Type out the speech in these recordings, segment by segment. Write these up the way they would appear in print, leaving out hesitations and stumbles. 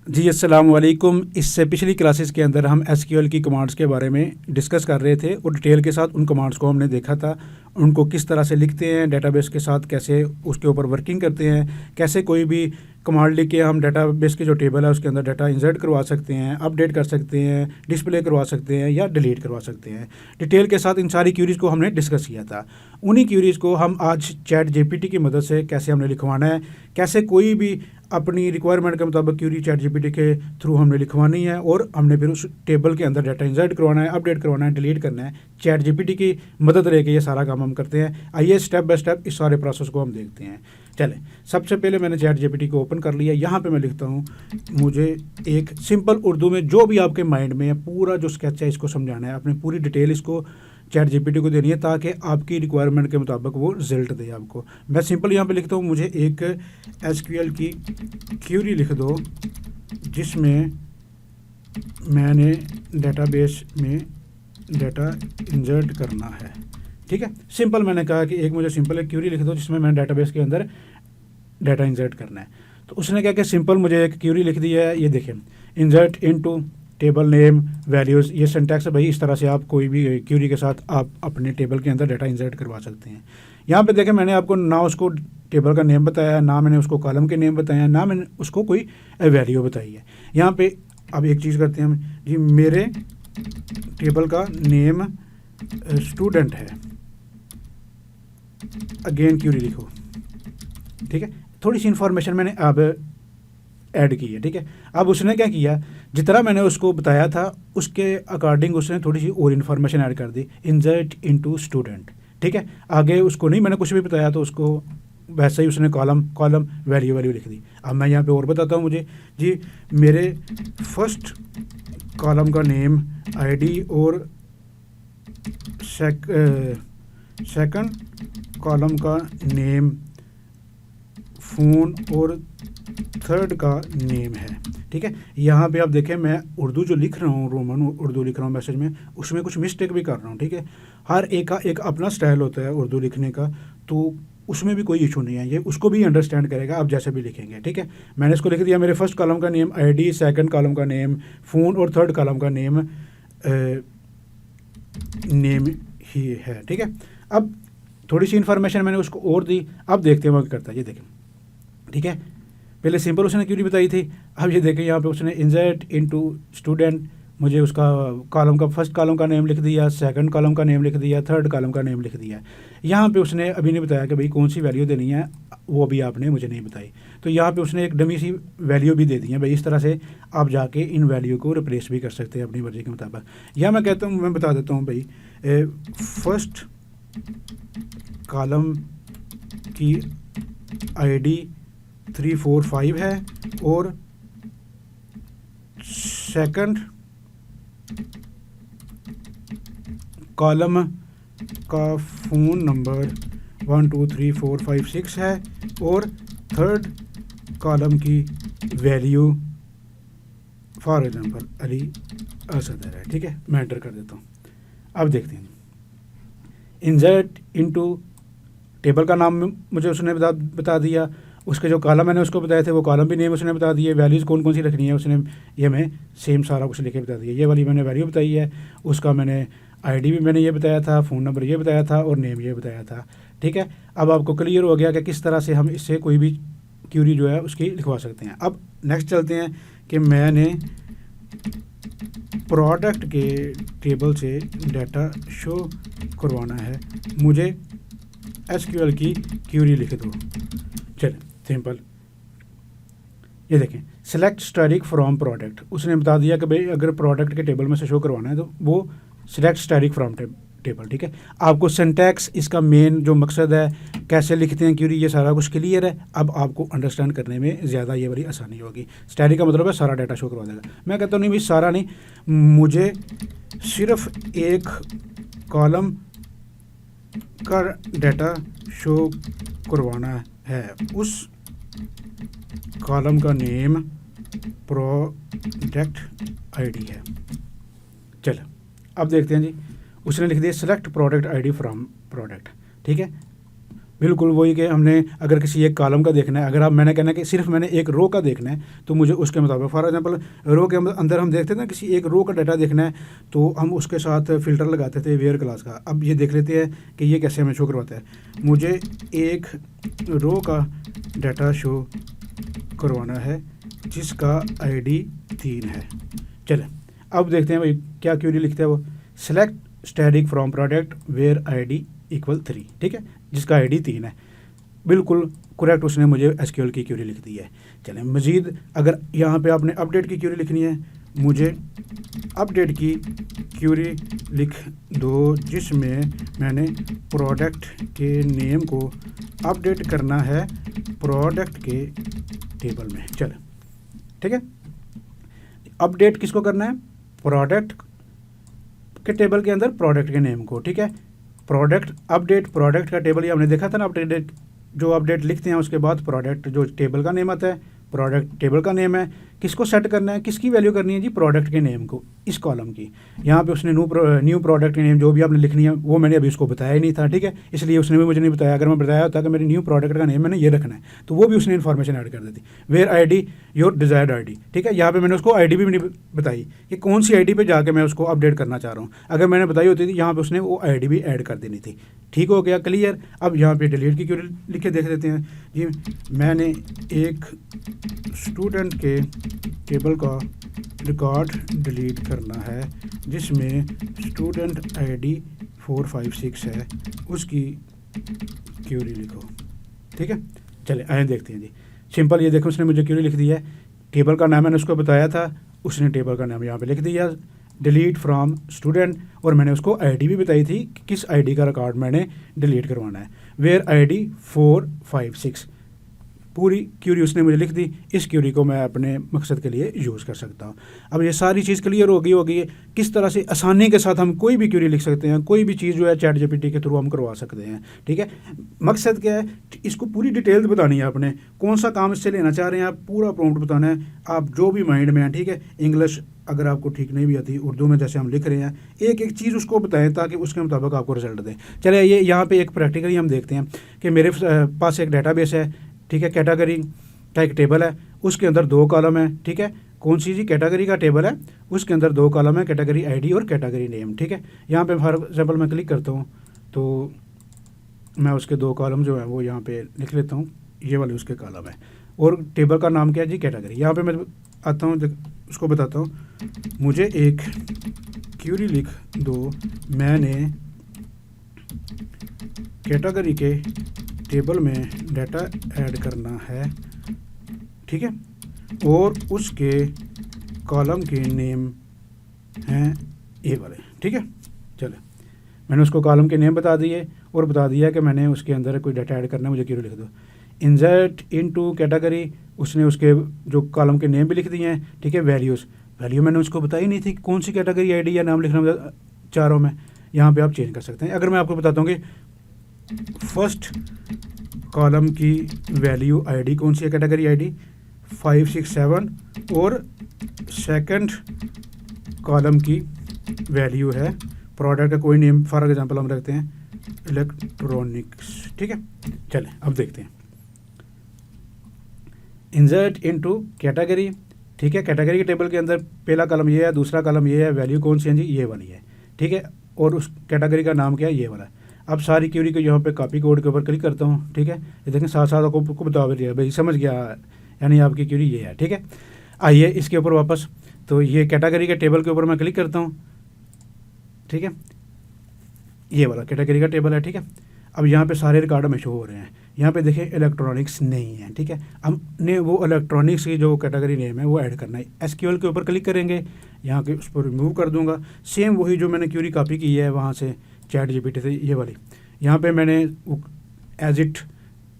जी अस्सलाम वालेकुम। इससे पिछली क्लासेस के अंदर हम एसक्यूएल की कमांड्स के बारे में डिस्कस कर रहे थे और डिटेल के साथ उन कमांड्स को हमने देखा था, उनको किस तरह से लिखते हैं, डेटाबेस के साथ कैसे उसके ऊपर वर्किंग करते हैं, कैसे कोई भी कमांड लिख के हम डेटाबेस के जो टेबल है उसके अंदर डाटा इंसर्ट करवा सकते हैं, अपडेट कर सकते हैं, डिस्प्ले करवा सकते हैं या डिलीट करवा सकते हैं। डिटेल के साथ इन सारी क्यूरीज़ को हमने डिस्कस किया था। उन्हीं क्यूरीज़ को हम आज चैट जीपीटी की मदद से कैसे हमने लिखवाना है, कैसे कोई भी अपनी रिक्वायरमेंट के मुताबिक क्यूरी चैट जीपीटी के थ्रू हमने लिखवानी है और हमने फिर उस टेबल के अंदर डाटा इंसर्ट करवाना है, अपडेट करवाना है, डिलीट करना है। चैट जीपीटी की मदद लेके ये सारा काम हम करते हैं। आइए स्टेप बाय स्टेप इस सारे प्रोसेस को हम देखते हैं। चलें, सबसे पहले मैंने चैट जीपीटी को ओपन कर लिया। यहाँ पे मैं लिखता हूँ, मुझे एक सिंपल उर्दू में जो भी आपके माइंड में है पूरा जो स्केच है इसको समझाना है, अपनी पूरी डिटेल इसको चैट जीपीटी को देनी है ताकि आपकी रिक्वायरमेंट के मुताबिक वो रिजल्ट दे आपको। मैं सिंपल यहाँ पे लिखता हूँ, मुझे एक एसक्यूएल की क्यूरी लिख दो जिसमें मैंने डेटाबेस में डाटा इंसर्ट करना है। ठीक है, सिंपल मैंने कहा कि एक मुझे सिंपल एक क्यूरी लिख दो जिसमें मैंने डेटाबेस के अंदर डाटा इंसर्ट करना है। तो उसने क्या कि सिंपल मुझे एक क्यूरी लिख दी है। ये देखें, insert into table name values, ये सिंटैक्स है भाई। इस तरह से आप कोई भी क्यूरी के साथ आप अपने टेबल के अंदर डाटा इंसर्ट करवा सकते हैं। यहाँ पे देखें, मैंने आपको ना उसको टेबल का नेम बताया, ना मैंने उसको कॉलम के नेम बताया, ना मैंने उसको कोई वैल्यू बताई है। यहाँ पे अब एक चीज़ करते हैं हम जी, मेरे टेबल का नेम स्टूडेंट है, अगेन क्यूरी लिखो। ठीक है, थोड़ी सी इन्फॉर्मेशन मैंने अब ऐड की है। ठीक है, अब उसने क्या किया, जितना मैंने उसको बताया था उसके अकॉर्डिंग उसने थोड़ी सी और इन्फॉर्मेशन ऐड कर दी, इंसर्ट इनटू स्टूडेंट। ठीक है, आगे उसको नहीं मैंने कुछ भी बताया तो उसको वैसे ही उसने कॉलम वैल्यू लिख दी। अब मैं यहाँ पे और बताता हूँ, मुझे जी मेरे फर्स्ट कॉलम का नेम आईडी और सेकंड कॉलम का नेम फ़ोन और थर्ड का नेम है। ठीक है, यहाँ पे आप देखें मैं उर्दू जो लिख रहा हूँ, रोमन उर्दू लिख रहा हूँ मैसेज में, उसमें कुछ मिस्टेक भी कर रहा हूँ। ठीक है, हर एक का एक अपना स्टाइल होता है उर्दू लिखने का, तो उसमें भी कोई इशू नहीं है, ये उसको भी अंडरस्टैंड करेगा आप जैसे भी लिखेंगे। ठीक है, मैंने इसको लिख दिया, मेरे फर्स्ट कॉलम का नेम आईडी, सेकंड कॉलम का नेम फ़ोन और थर्ड कॉलम का नेम ही है। ठीक है, अब थोड़ी सी इन्फॉर्मेशन मैंने उसको और दी। अब देखते हैं वो क्या करता है, ये देखें। ठीक है, पहले सिंपल उसने क्यूरी बताई थी, अब ये देखें यहाँ पे उसने इंसर्ट इनटू स्टूडेंट, मुझे उसका कॉलम का फर्स्ट कॉलम का नेम लिख दिया, सेकंड कॉलम का नेम लिख दिया, थर्ड कॉलम का नेम लिख दिया। यहाँ पे उसने अभी नहीं बताया कि भाई कौन सी वैल्यू देनी है, वो अभी आपने मुझे नहीं बताई। तो यहाँ पे उसने एक डमी सी वैल्यू भी दे दी है भाई। इस तरह से आप जाके इन वैल्यू को रिप्लेस भी कर सकते हैं अपनी मर्जी के मुताबिक। या मैं कहता हूँ, मैं बता देता हूँ भाई, फर्स्ट कॉलम की आईडी 345 है और सेकंड कॉलम का फ़ोन नंबर 123456 है और थर्ड कॉलम की वैल्यू फॉर एग्जांपल अली असदर है। ठीक है, मैं एंटर कर देता हूँ। अब देखते हैं, इंसर्ट इनटू टेबल का नाम मुझे उसने बता दिया, उसके जो कॉलम मैंने उसको बताए थे वो कॉलम भी नेम उसने बता दिए, वैल्यूज़ कौन कौन सी रखनी है उसने ये मैं सेम सारा कुछ लिखे बता दिया। ये वाली मैंने वैल्यू बताई है, उसका मैंने आईडी भी मैंने ये बताया था, फ़ोन नंबर ये बताया था और नेम ये बताया था। ठीक है, अब आपको क्लियर हो गया कि किस तरह से हम इससे कोई भी क्यूरी जो है उसकी लिखवा सकते हैं। अब नेक्स्ट चलते हैं कि मैंने प्रोडक्ट के टेबल से डाटा शो करवाना है, मुझे एसक्यूएल की क्यूरी लिख दो। चलिए सिंपल, ये देखें, सेलेक्ट स्टैटिक फ्रॉम प्रोडक्ट, उसने बता दिया कि भाई अगर प्रोडक्ट के टेबल में से शो करवाना है तो वो सिलेक्ट स्टैटिक फ्रॉम टेबल। ठीक है, आपको सिंटैक्स, इसका मेन जो मकसद है, कैसे लिखते हैं क्यूरी, ये सारा कुछ क्लियर है। अब आपको अंडरस्टैंड करने में ज़्यादा ये बड़ी आसानी होगी। स्टैटिक का मतलब है सारा डाटा शो करवा देगा। मैं कहता हूँ नहीं भाई सारा नहीं, मुझे सिर्फ एक कॉलम का डाटा शो करवाना है, उस कॉलम का नेम प्रोडक्ट आईडी है। चलो अब देखते हैं जी, उसने लिख दिया select product ID from product. ठीक है, बिल्कुल वही कि हमने अगर किसी एक कॉलम का देखना है, अगर आप मैंने कहना है कि सिर्फ मैंने एक रो का देखना है तो मुझे उसके मुताबिक, फॉर एग्जांपल रो के अंदर हम देखते थे ना, किसी एक रो का डाटा देखना है तो हम उसके साथ फ़िल्टर लगाते थे वेयर क्लास का। अब ये देख लेते हैं कि ये कैसे हमें शो करवाता है। मुझे एक रो का डाटा शो करवाना है जिसका आईडी 3 है। चलें अब देखते हैं भाई क्या क्वेरी लिखता है वो। Select static from product where ID equal 3, ठीक है, जिसका आईडी 3 है। बिल्कुल करेक्ट उसने मुझे एसक्यूएल की क्वेरी लिख दी है। चलें मज़ीद अगर यहाँ पे आपने अपडेट की क्वेरी लिखनी है, मुझे अपडेट की क्वेरी लिख दो जिसमें मैंने प्रोडक्ट के नेम को अपडेट करना है प्रोडक्ट के टेबल में। चलें ठीक है, अपडेट किसको करना है? प्रोडक्ट के टेबल के अंदर प्रोडक्ट के नेम को, ठीक है। प्रोडक्ट अपडेट प्रोडक्ट का टेबल, ये हमने देखा था ना, अपडेट जो अपडेट लिखते हैं उसके बाद प्रोडक्ट जो टेबल का नेम आता है, प्रोडक्ट टेबल का नेम है। किसको सेट करना है, किसकी वैल्यू करनी है जी? प्रोडक्ट के नेम को, इस कॉलम की। यहाँ पे उसने न्यू प्रोडक्ट के नेम जो भी आपने लिखनी है वो मैंने अभी उसको बताया ही नहीं था, ठीक है, इसलिए उसने भी मुझे नहीं बताया। अगर मैं बताया होता कि मेरी न्यू प्रोडक्ट का नेम मैंने ये रखना है तो वो भी उसने इन्फॉर्मेशन ऐड कर देती। Where ID your desired ID, ठीक है, यहाँ पे मैंने उसको आईडी भी नहीं बताई कि कौन सी आईडी पे जाके मैं उसको अपडेट करना चाह रहा हूँ। अगर मैंने बताई होती थी यहाँ पे उसने वो आईडी भी ऐड कर देनी थी। ठीक हो गया, क्लियर। अब यहाँ पे डिलीट की क्वेरी लिख के देख लेते हैं जी। मैंने एक स्टूडेंट के टेबल का रिकॉर्ड डिलीट करना है जिसमें स्टूडेंट आईडी 456 है, उसकी क्वेरी लिखो, ठीक है। चले आए देखते हैं जी। सिंपल, ये देखो उसने मुझे क्वेरी लिख दी है। टेबल का नाम मैंने उसको बताया था, उसने टेबल का नाम यहाँ पे लिख दिया, डिलीट फ्रॉम स्टूडेंट, और मैंने उसको आईडी भी बताई थी कि किस आईडी का रिकॉर्ड मैंने डिलीट करवाना है। वेयर आईडी 456, पूरी क्वेरी उसने मुझे लिख दी। इस क्वेरी को मैं अपने मकसद के लिए यूज़ कर सकता हूँ। अब ये सारी चीज़ क्लियर होगी है किस तरह से आसानी के साथ हम कोई भी क्वेरी लिख सकते हैं, कोई भी चीज़ जो है चैट जीपीटी के थ्रू हम करवा सकते हैं, ठीक है। मकसद क्या है, इसको पूरी डिटेल्स बतानी है आपने, कौन सा काम इससे लेना चाह रहे हैं आप, पूरा प्रॉम्प्ट बताना है आप जो भी माइंड में है, ठीक है। इंग्लिश अगर आपको ठीक नहीं भी आती, उर्दू में जैसे हम लिख रहे हैं, एक एक चीज़ उसको बताएं ताकि उसके मुताबिक आपको रिजल्ट दें। चले ये यहाँ पे एक प्रैक्टिकली हम देखते हैं कि मेरे पास एक डेटाबेस है, ठीक है, कैटेगरी का एक टेबल है, उसके अंदर 2 कॉलम है, ठीक है। कौन सी जी? कैटेगरी का टेबल है, उसके अंदर 2 कॉलम है, कैटेगरी आईडी और कैटेगरी नेम, ठीक है। यहाँ पे फॉर एग्जांपल मैं क्लिक करता हूँ तो मैं उसके 2 कॉलम जो है वो यहाँ पे लिख लेता हूँ, ये वाले उसके कॉलम है, और टेबल का नाम क्या है जी? कैटेगरी। यहाँ पे मैं आता हूँ, उसको बताता हूँ, मुझे एक क्वेरी लिख दो, मैंने कैटेगरी के टेबल में डाटा ऐड करना है, ठीक है, और उसके कॉलम के नेम हैं ये वाले, ठीक है। चले मैंने उसको कॉलम के नेम बता दिए और बता दिया कि मैंने उसके अंदर कोई डाटा ऐड करना है, मुझे क्वेरी लिख दो। इंसर्ट इनटू कैटेगरी, उसने उसके जो कॉलम के नेम भी लिख दिए हैं, ठीक है। वैल्यू मैंने उसको बताई नहीं थी कौन सी कैटेगरी आईडी या नाम लिखना चारों में, यहाँ पे आप चेंज कर सकते हैं। अगर मैं आपको बताता हूँ कि फर्स्ट कॉलम की वैल्यू आईडी कौन सी है, कैटेगरी आईडी 567, और सेकंड कॉलम की वैल्यू है प्रोडक्ट का कोई नेम, फॉर एग्जांपल हम रखते हैं इलेक्ट्रॉनिक्स, ठीक है। चलें अब देखते हैं, इंसर्ट इनटू कैटेगरी, ठीक है। कैटेगरी के टेबल के अंदर पहला कॉलम ये है, दूसरा कॉलम ये है, वैल्यू कौन सी है जी? ये वाली है, ठीक है, और उस कैटेगरी का नाम क्या है? ये वाला। अब सारी क्वेरी को यहाँ पे कॉपी कोड के ऊपर क्लिक करता हूँ, ठीक है। ये देखें साथ साथ आपको बता भी दिया, भाई समझ गया, यानी आपकी क्वेरी ये है, ठीक है। आइए इसके ऊपर वापस, तो ये कैटेगरी के टेबल के ऊपर मैं क्लिक करता हूँ, ठीक है, ये वाला कैटेगरी का टेबल है, ठीक है। अब यहाँ पे सारे रिकॉर्ड हमें शो हो रहे हैं। यहाँ पे देखिए इलेक्ट्रॉनिक्स नहीं है, ठीक है। हमने वो इलेक्ट्रॉनिक्स की जो कैटेगरी नेम है वो ऐड करना है। एसक्यूएल के ऊपर क्लिक करेंगे, यहाँ के उस पर रिमूव कर दूंगा, सेम वही जो मैंने क्वेरी कॉपी की है वहाँ से चैट जीपीटी से, ये वाली। यहाँ पे मैंने एज इट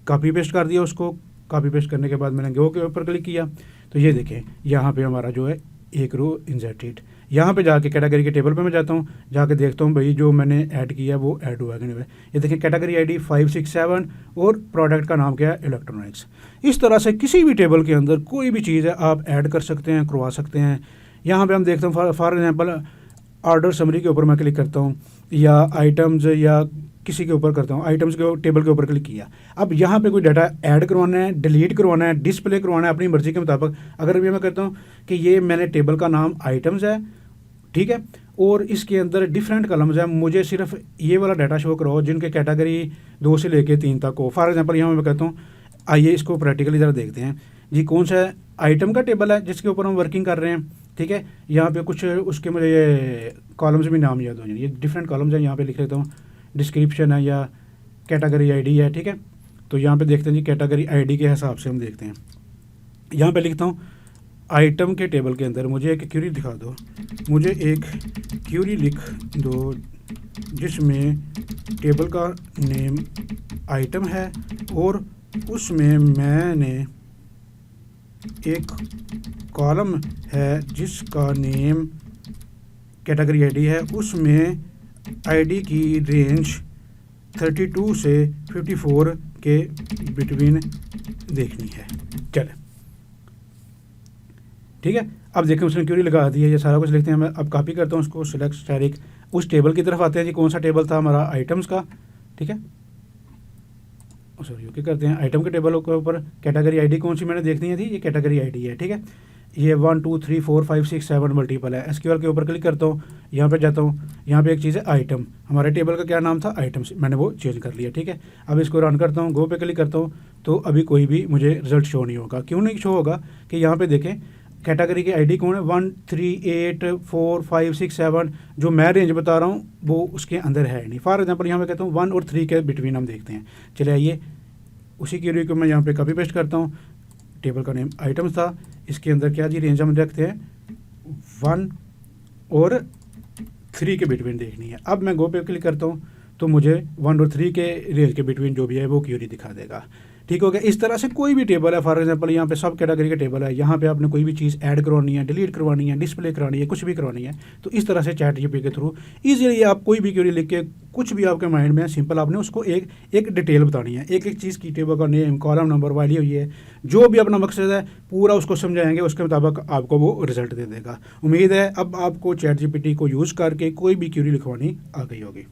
कॉपी पेस्ट कर दिया, उसको कॉपी पेस्ट करने के बाद मैंने गो के ऊपर क्लिक किया, तो ये देखें यहाँ पे हमारा जो है एक रो इंसर्टेड। यहाँ पे जाके कैटेगरी के टेबल पे मैं जाता हूँ, जाके देखता हूँ भाई जो मैंने ऐड किया वो ऐड हुआ कि नहीं हुआ। ये देखें कैटेगरी आईडी 567 और प्रोडक्ट का नाम क्या है? इलेक्ट्रॉनिक्स। इस तरह से किसी भी टेबल के अंदर कोई भी चीज़ है आप ऐड कर सकते हैं, करवा सकते हैं। यहाँ पे हम देखते हैं फॉर एग्जांपल ऑर्डर समरी के ऊपर मैं क्लिक करता हूँ, या आइटम्स या किसी के ऊपर करता हूँ, आइटम्स के टेबल के ऊपर क्लिक किया। अब यहाँ पे कोई डाटा ऐड करवाना है, डिलीट करवाना है, डिस्प्ले करवाना है अपनी मर्जी के मुताबिक। अगर अभी मैं कहता हूँ कि ये मैंने टेबल का नाम आइटम्स है, ठीक है, और इसके अंदर डिफरेंट कलम्स हैं, मुझे सिर्फ ये वाला डाटा शो कराओ जिनके कैटेगरी 2 से लेके 3 तक हो। फॉर एग्जांपल यहाँ मैं कहता हूँ, आइए इसको प्रैक्टिकली ज़रा देखते हैं जी, कौन सा आइटम का टेबल है जिसके ऊपर हम वर्किंग कर रहे हैं, ठीक है। यहाँ पे कुछ उसके मुझे ये कॉलम्स भी नाम याद हो जाए, ये डिफरेंट कॉलम्स हैं, यहाँ पे लिख लेता हूँ डिस्क्रिप्शन है या कैटेगरी आईडी है, ठीक है। तो यहाँ पे देखते हैं जी, कैटेगरी आईडी के हिसाब से हम देखते हैं। यहाँ पे लिखता हूँ आइटम के टेबल के अंदर मुझे एक क्यूरी दिखा दो, मुझे एक क्यूरी लिख दो जिसमें टेबल का नेम आइटम है और उसमें मैंने एक कॉलम है जिसका नेम कैटेगरी आईडी है, उसमें आईडी की रेंज 32 से 54 के बिटवीन देखनी है। चले, ठीक है। अब देखें उसने क्यूरी लगा दी है, ये सारा कुछ लिखते हैं। मैं अब कॉपी करता हूँ उसको, सिलेक्ट स्टैटिक, उस टेबल की तरफ आते हैं जी, कौन सा टेबल था हमारा, आइटम्स का, ठीक है। सॉरी, ओके करते हैं। आइटम के टेबल के ऊपर कैटेगरी आईडी कौन सी मैंने देखनी है थी, ये कैटेगरी आईडी है, ठीक है। ये 1 2 3 4 5 6 7 मल्टीपल है। एसक्यूएल के ऊपर क्लिक करता हूँ, यहाँ पे जाता हूँ, यहाँ पे एक चीज़ है आइटम, हमारे टेबल का क्या नाम था, आइटम्स, मैंने वो चेंज कर लिया, ठीक है। अब इसको रन करता हूँ, गो पे क्लिक करता हूँ, तो अभी कोई भी मुझे रिजल्ट शो नहीं होगा। क्यों नहीं शो होगा कि यहाँ पे देखें कैटेगरी की आईडी कौन है, 1 3 8 4 5 6 7, जो मैं रेंज बता रहा हूँ वो उसके अंदर है नहीं। फॉर एग्जांपल यहाँ पे कहता हूँ 1 और 3 के बिटवीन हम देखते हैं। चले आइए, उसी क्यूरी को मैं यहाँ पे कॉपी पेस्ट करता हूँ, टेबल का नेम आइटम्स था, इसके अंदर क्या जी रेंज हम रखते हैं 1 और 3 के बिटवीन देखनी है। अब मैं गो पे क्लिक करता हूँ तो मुझे 1 और 3 के रेंज के बिटवीन जो भी है वो क्यूरी दिखा देगा, ठीक हो गया। इस तरह से कोई भी टेबल है, फॉर एग्जांपल यहाँ पे सब कैटेगरी का टेबल है, यहाँ पे आपने कोई भी चीज़ ऐड करवानी है, डिलीट करवानी है, डिस्प्ले करानी है, कुछ भी करवानी है, तो इस तरह से चैट जीपीटी के थ्रू ईजिली आप कोई भी क्यूरी लिख के, कुछ भी आपके माइंड में है, सिंपल आपने उसको एक डिटेल बतानी है, एक एक चीज़ की, टेबल का नेम, कॉलम नंबर, वैल्यू, ये जो भी अपना मकसद है पूरा उसको समझाएंगे, उसके मुताबिक आपको वो रिजल्ट दे देगा। उम्मीद है अब आपको चैट जीपीटी को यूज़ करके कोई भी क्यूरी लिखवानी आ गई होगी।